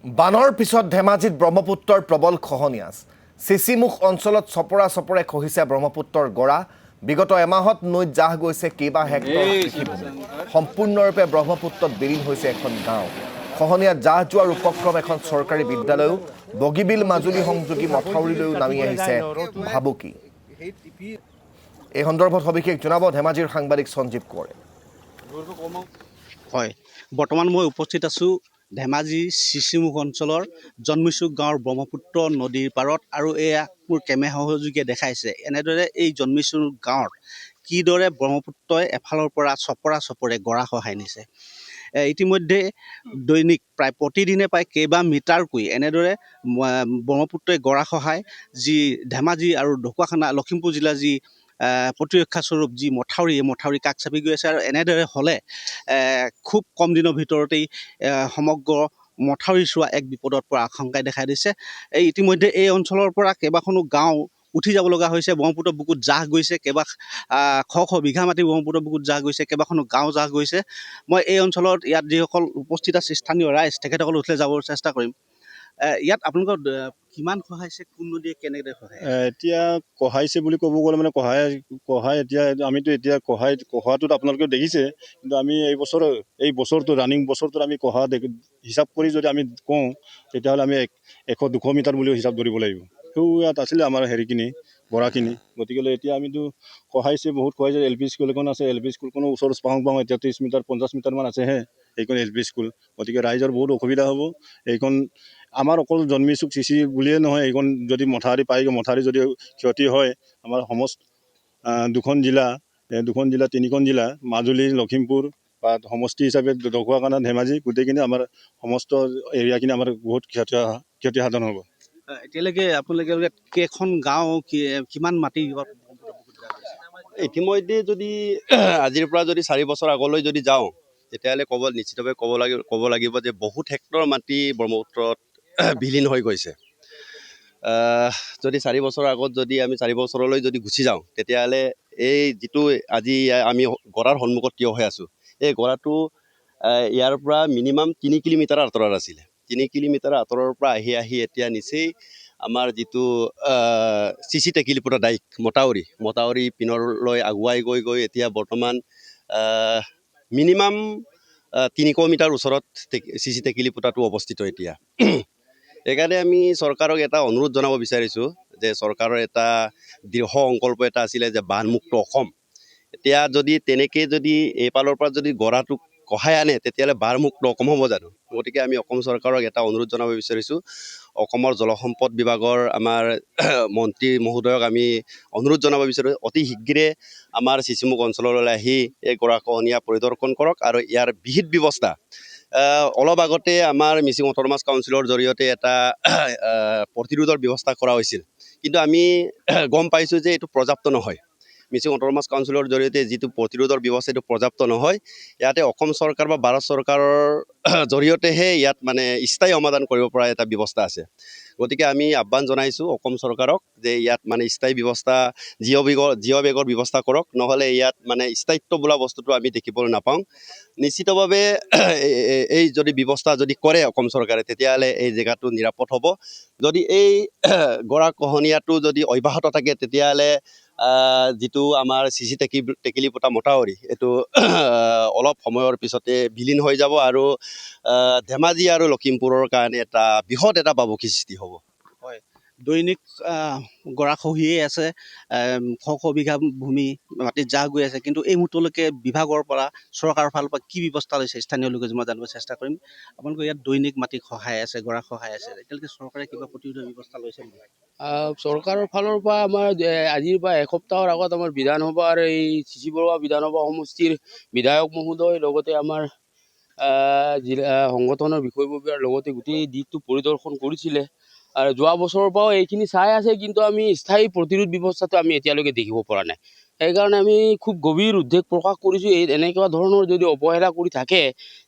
বানৰ পিছত ধেমাজিত ব্ৰহ্মপুত্ৰৰ প্ৰবল খহনীয়াছ চিচিমুখ অঞ্চলত চপৰা চপৰে খহিছে ব্ৰহ্মপুত্ৰৰ গৰা বিগত এমাহত নৈত জাহ গৈছে কেইবা হেক্টৰ কৃষিভূমি সম্পূৰ্ণৰূপে ব্ৰহ্মপুত্ৰত বিলীন হৈছে এখন গাঁও খহনীয়াত জাহ যোৱাৰ উপক্ৰম এখন চৰকাৰী বিদ্যালয়ও বগীবিল মাজুলী সংযোগী মথাউৰিলৈও নামি আহিছে ভাবুকি এই সন্দৰ্ভত সবিশেষ জনাব ধেমাজিৰ সাংবাদিক সঞ্জীৱ কোঁৱৰে হয় বৰ্তমান মই উপস্থিত আছোঁ ধেমাজি চিচিমুখ অঞ্চলৰ জন্মিচুক গাঁৱৰ ব্ৰহ্মপুত্ৰ নদীৰ পাৰত আৰু এয়া মোৰ কেমেৰা সহযোগীয়ে দেখাইছে এনেদৰে এই জন্মিচুক গাঁৱত কিদৰে ব্ৰহ্মপুত্ৰই এফালৰ পৰা চপৰা চপৰে গৰা খহাই নিছে ইতিমধ্যে দৈনিক প্ৰায় প্ৰতিদিনে প্ৰায় কেইবা মিটাৰকৈ এনেদৰে ব্ৰহ্মপুত্ৰই গৰা খহাই যি ধেমাজি আৰু ঢকুৱাখানা লখিমপুৰ জিলাৰ যি প্ৰতিৰক্ষা স্বৰূপ যি মথাউৰি কাষ চাপি গৈ আছে আৰু এনেদৰে হ'লে খুব কম দিনৰ ভিতৰতেই সমগ্ৰ মথাউৰি চোৱা এক বিপদত পৰা আশংকাই দেখা দিছে ইতিমধ্যে এই অঞ্চলৰ পৰা কেইবাখনো গাঁও উঠি যাব লগা হৈছে ব্ৰহ্মপুত্ৰ বুকুত জাহ গৈছে শ বিঘা মাটি ব্ৰহ্মপুত্ৰ বুকুত জাহ গৈছে কেইবাখনো গাঁও জাহ গৈছে মই এই অঞ্চলত ইয়াত যিসকল উপস্থিত আছে স্থানীয় ৰাইজ তেখেতসকল উঠলে যাবৰ চেষ্টা কৰিম ইয়াত আপোনালোকৰ কিমান খহাইছে কোন নদীয়ে কেনেদৰে খহাই এতিয়া কহাইছে বুলি ক'ব গ'লে মানে কহাই এতিয়া আমিতো এতিয়া কহাটোত আপোনালোকে দেখিছে কিন্তু আমি এই বছৰটো ৰানিং বছৰটোত আমি কহা হিচাপ কৰি যদি আমি কওঁ তেতিয়াহ'লে আমি 100-200 মিটাৰ বুলিও হিচাপ ধৰিব লাগিব সেই ইয়াত আছিলে আমাৰ হেৰিখিনি গৰাখিনি গতিকে এতিয়া আমিতো কহাইছে বহুত খহাইছে LP স্কুল এখন আছে LP স্কুলখনো ওচৰত পাওঁ এতিয়া 30 মিটাৰ 50 মিটাৰমান আছেহে এইখন LP স্কুল গতিকে ৰাইজৰ বহুত অসুবিধা হ'ব এইখন আমাৰ অকল জন্মিচুক চিচি বুলিয়ে নহয় এইখন যদি মথাউৰি যদি ক্ষতি হয় আমাৰ দুখন জিলা 3খন জিলা মাজুলী লখিমপুৰ বা সমষ্টি হিচাপে ঢকুৱাখানা ধেমাজি গোটেইখিনি আমাৰ সমস্ত এৰিয়াখিনি আমাৰ বহুত ক্ষতিসাধন হ'ব এতিয়ালৈকে আপোনালোকে কেইখন গাঁও কিমান মাটি ইতিমধ্যে যদি আজিৰ পৰা যদি 4 বছৰ আগলৈ যদি যাওঁ তেতিয়াহ'লে নিশ্চিতভাৱে ক'ব লাগিব যে বহুত হেক্টৰ মাটি ব্ৰহ্মপুত্ৰত বিলীন হৈ গৈছে যদি 4 বছৰ আগত যদি আমি 4 বছৰলৈ যদি গুচি যাওঁ তেতিয়াহ'লে এই যিটো আজি আমি গৰাৰ সন্মুখত থিয় হৈ আছোঁ এই গৰাটো ইয়াৰ পৰা মিনিমাম 3 কিলোমিটাৰ আঁতৰত আছিলে 3 কিলোমিটাৰ আঁতৰৰ পৰা আহি এতিয়া নিচেই আমাৰ যিটো চিচি টেকেলিপতা ডাইক মথাউৰি পিনলৈ আগুৱাই গৈ এতিয়া বৰ্তমান মিনিমাম 300 মিটাৰ ওচৰত চিচি টেকেলিপতাটো অৱস্থিত এতিয়া সেইকাৰণে আমি চৰকাৰক এটা অনুৰোধ জনাব বিচাৰিছোঁ যে চৰকাৰৰ এটা দৃঢ় সংকল্প এটা আছিলে যে বানমুক্ত অসম এতিয়া যদি তেনেকৈ যদি এইফালৰ পৰা যদি গৰাটো কঢ়াই আনে তেতিয়াহ'লে বানমুক্ত অসম হ'ব জানো গতিকে আমি অসম চৰকাৰক এটা অনুৰোধ জনাব বিচাৰিছোঁ অসমৰ জলসম্পদ বিভাগৰ আমাৰ মন্ত্ৰী মহোদয়ক আমি অনুৰোধ জনাব বিচাৰোঁ অতি শীঘ্ৰে আমাৰ চিচিমুখ অঞ্চললৈ আহি এই গৰাখহনীয়া পৰিদৰ্শন কৰক আৰু ইয়াৰ বিহিত ব্যৱস্থা অলপ আগতে আমাৰ মিচিং অট'নমাছ কাউন্সিলৰ জৰিয়তে এটা প্ৰতিৰোধৰ ব্যৱস্থা কৰা হৈছিল কিন্তু আমি গম পাইছোঁ যে এইটো পৰ্যাপ্ত নহয় মিচিং অট'নমাছ কাউন্সিলৰ জৰিয়তে যিটো প্ৰতিৰোধৰ ব্যৱস্থা এইটো পৰ্যাপ্ত নহয় ইয়াতে অসম চৰকাৰ বা ভাৰত চৰকাৰৰ জৰিয়তেহে ইয়াত মানে স্থায়ী সমাধান কৰিব পৰা এটা ব্যৱস্থা আছে গতিকে আমি আহ্বান জনাইছোঁ অসম চৰকাৰক যে ইয়াত মানে স্থায়ী ব্যৱস্থা জিঅ' বেগৰ ব্যৱস্থা কৰক নহ'লে ইয়াত মানে স্থায়িত্ব বোলা বস্তুটো আমি দেখিবলৈ নাপাওঁ নিশ্চিতভাৱে এই যদি ব্যৱস্থা যদি কৰে অসম চৰকাৰে তেতিয়াহ'লে এই জেগাটো নিৰাপদ হ'ব যদি এই গৰাখহনীয়াটো যদি অব্যাহত থাকে তেতিয়াহ'লে যিটো আমাৰ চিচি টেকেলিপতা মথাউৰি এইটো অলপ সময়ৰ পিছতে বিলীন হৈ যাব আৰু ধেমাজি আৰু লখিমপুৰৰ কাৰণে এটা বৃহৎ এটা ভাবুকিৰ সৃষ্টি হ'ব হয় দৈনিক গৰা খহিয়ে আছে শ বিঘা ভূমি মাটিত জাহ গৈ আছে কিন্তু এই মুহূৰ্তলৈকে বিভাগৰ পৰা চৰকাৰৰ ফালৰ পৰা কি ব্যৱস্থা লৈছে স্থানীয় লোকে মই জানিব চেষ্টা কৰিম আপোনালোকে ইয়াত দৈনিক মাটি খহাই আছে গৰা খহাই আছে এতিয়ালৈকে চৰকাৰে কিবা প্ৰতিৰোধৰ ব্যৱস্থা লৈছে নেকি চৰকাৰৰ ফালৰ পৰা আমাৰ আজিৰ পৰা এসপ্তাহৰ আগত আমাৰ বিধানসভাৰ এই চিচি বৰুৱা বিধানসভা সমষ্টিৰ বিধায়ক মহোদয় লগতে আমাৰ জিলা সংগঠনৰ বিষয়ববীয়াৰ লগতে গোটেই দিশটো পৰিদৰ্শন কৰিছিলে আৰু যোৱা বছৰৰ পৰাও এইখিনি চাই আছে কিন্তু আমি স্থায়ী প্ৰতিৰোধ ব্যৱস্থাটো আমি এতিয়ালৈকে দেখিব পৰা নাই সেইকাৰণে আমি খুব গভীৰ উদ্বেগ প্ৰকাশ কৰিছোঁ এনেকুৱা ধৰণৰ যদি অৱহেলা কৰি থাকে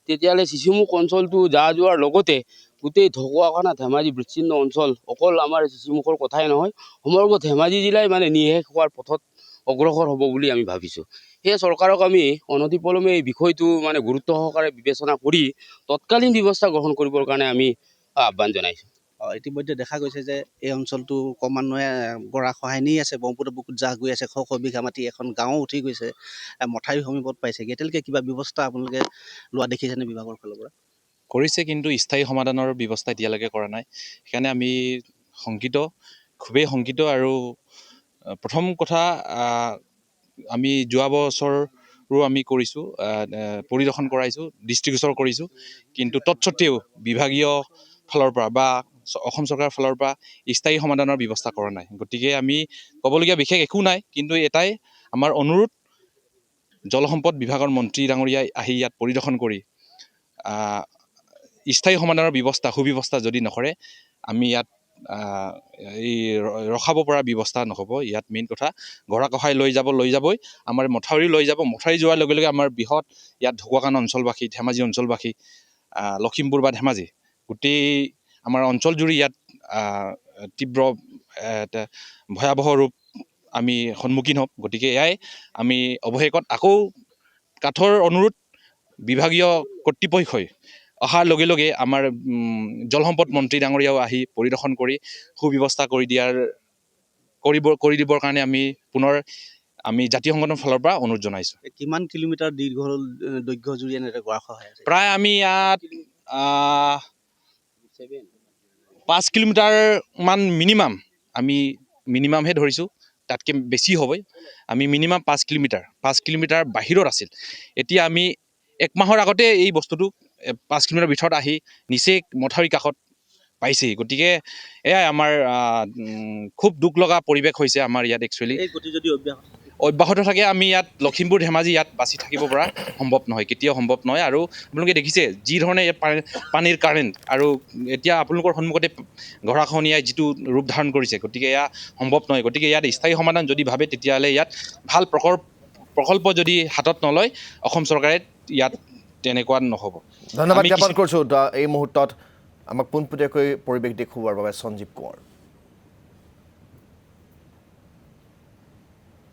তেতিয়াহ'লে চিচিমুখ অঞ্চলটো জাহ যোৱাৰ লগতে গোটেই ঢকুৱাখানা ধেমাজি বিচ্ছিন্ন অঞ্চল অকল আমাৰ চিচিমুখৰ কথাই নহয় সমগ্ৰ ধেমাজি জিলাই মানে নিঃশেষ হোৱাৰ পথত অগ্ৰসৰ হ'ব বুলি আমি ভাবিছোঁ সেয়ে চৰকাৰক আমি অনতিপলমে এই বিষয়টো মানে গুৰুত্ব সহকাৰে বিবেচনা কৰি তৎকালীন ব্যৱস্থা গ্ৰহণ কৰিবৰ কাৰণে আমি আহ্বান জনাইছোঁ। ইতিমধ্যে দেখা গৈছে যে এই অঞ্চলটো ক্ৰমান্বয়ে গৰা খহাই নি আছে, ব্ৰহ্মপুত্ৰ বুকুত জাহ গৈ আছে, শ শ বিঘা মাটি এখন গাঁও উঠি গৈছে, মথাউৰি সমীপত পাইছেগৈ। এতিয়ালৈকে কিবা ব্যৱস্থা আপোনালোকে লোৱা দেখিছেনে বিভাগৰ ফালৰ পৰা? কৰিছে, কিন্তু স্থায়ী সমাধানৰ ব্যৱস্থা এতিয়ালৈকে কৰা নাই। সেইকাৰণে আমি শংকিত, খুবেই শংকিত। আৰু প্ৰথম কথা, আমি যোৱা বছৰো আমি কৰিছোঁ, পৰিদৰ্শন কৰাইছোঁ, দৃষ্টিগোচৰ কৰিছোঁ, কিন্তু তৎসত্ত্বেও বিভাগীয় ফালৰ পৰা বা অসম চৰকাৰৰ ফালৰ পৰা স্থায়ী সমাধানৰ ব্যৱস্থা কৰা নাই। গতিকে আমি ক'বলগীয়া বিশেষ একো নাই, কিন্তু এটাই আমাৰ অনুৰোধ, জলসম্পদ বিভাগৰ মন্ত্ৰী ডাঙৰীয়াই আহি ইয়াত পৰিদৰ্শন কৰি স্থায়ী সমাধানৰ সুব্যৱস্থা যদি নকৰে, আমি ইয়াত এই ৰখাব পৰা ব্যৱস্থা নহ'ব। ইয়াত মেইন কথা, গৰাখহাই লৈ যাবই, আমাৰ মথাউৰি লৈ যাব। মথাউৰি যোৱাৰ লগে লগে আমাৰ বৃহৎ ইয়াত ঢকুৱাখানা অঞ্চলবাসী, ধেমাজি অঞ্চলবাসী, লখিমপুৰ বা ধেমাজি, গোটেই আমাৰ অঞ্চলজুৰি ইয়াত তীব্ৰ ভয়াৱহ ৰূপ আমি সন্মুখীন হ'ম। গতিকে এয়াই আমি অৱশেষত আকৌ কাঠৰ অনুৰোধ, বিভাগীয় কৰ্তৃপক্ষই অহাৰ লগে লগে আমাৰ জলসম্পদ মন্ত্ৰী ডাঙৰীয়াও আহি পৰিদৰ্শন কৰি সুব্যৱস্থা কৰি দিবৰ কাৰণে আমি পুনৰ জাতীয় সংগঠনৰ ফালৰ পৰা অনুৰোধ জনাইছোঁ। কিমান কিলোমিটাৰ দৈৰ্ঘ্য জুৰি এনেদৰে গৰা খহাই আছে? প্ৰায় আমি ইয়াত 5 কিলোমিটাৰমান মিনিমামহে ধৰিছোঁ, তাতকৈ বেছি হ'বই। আমি মিনিমাম 5 কিলোমিটাৰ বাহিৰত আছিল। এতিয়া আমি 1 মাহৰ আগতে এই বস্তুটো 5 কিলোমিটাৰ ভিতৰত আহি নিচেই মথাউৰি কাষত পাইছেহি। গতিকে এয়াই আমাৰ খুব দুখ লগা পৰিৱেশ হৈছে আমাৰ ইয়াত। একচুৱেলি এই গতি যদি অব্যাহত থাকে, আমি ইয়াত লখিমপুৰ ধেমাজি ইয়াত বাচি থাকিব পৰা সম্ভৱ নহয়, কেতিয়াও সম্ভৱ নহয়। আৰু আপোনালোকে দেখিছে যি ধৰণে পানীৰ কাৰেণ্ট, আৰু এতিয়া আপোনালোকৰ সন্মুখতে গৰাখহনীয়াই যিটো ৰূপ ধাৰণ কৰিছে, গতিকে এয়া সম্ভৱ নহয়। গতিকে ইয়াত স্থায়ী সমাধান যদি ভাবে, তেতিয়াহ'লে ইয়াত ভাল প্ৰকল্প যদি হাতত নলয় অসম চৰকাৰে, ইয়াত তেনেকুৱা নহ'ব। ধন্যবাদ জ্ঞাপন কৰিছোঁ এই মুহূৰ্তত আমাক পোনপটীয়াকৈ পৰিৱেশ দেখুওৱাৰ বাবে সঞ্জীৱ কোঁৱৰ।